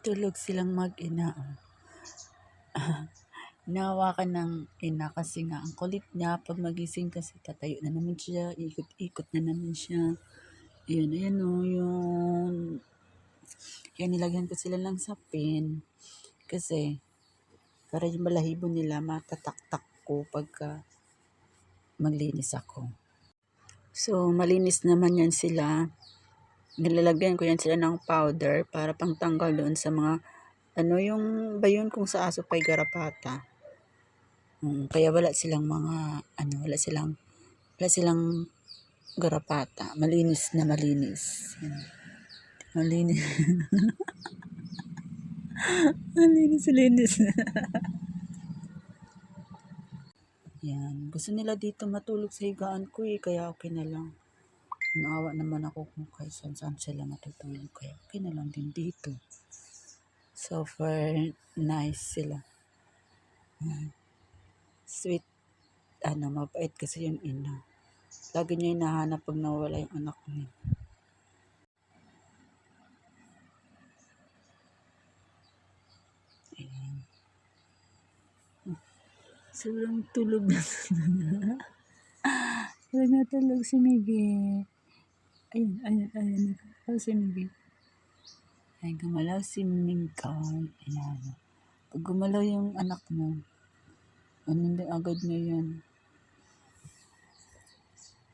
Tulog silang mag-ina. Hinahawakan ng ina kasi nga ang kulit niya. Pag magising kasi tatayo na naman siya, ikot-ikot na naman siya. Ayan, ayan o, yun. Kaya nilagyan ko sila ng sapin. Kasi, para yung balahibo nila matataktak ko pagka maglinis ako. So, malinis naman yan sila. Nilalagyan ko yan sila ng powder para pangtanggal doon sa mga yung ba yun kung sa aso pa'y garapata. Kaya wala silang mga wala silang garapata. Malinis na malinis. Yan. Malinis. Malinis. Yan. Gusto nila dito matulog sa higaan ko kaya okay na lang. Naawa naman ako kung saan sila matutulog. Kaya okay na lang din dito. So far, nice sila. Sweet. Mabait kasi yung ina. Lagi niya hinahanap pag nawala yung anak niya. Ayan. Sobrang tulog na. Tulog na tulog si Miggy. Ayun. Si Miggy. Ay, gumalaw si Mingkay. Ayan. Pag gumalaw yung anak mo, hindi agad na yan.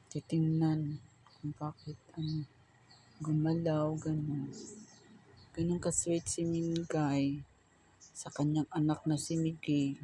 Titingnan kung bakit gumalaw, ganun. Ganun ka-sweet si Mingkay sa kanyang anak na si Miggy.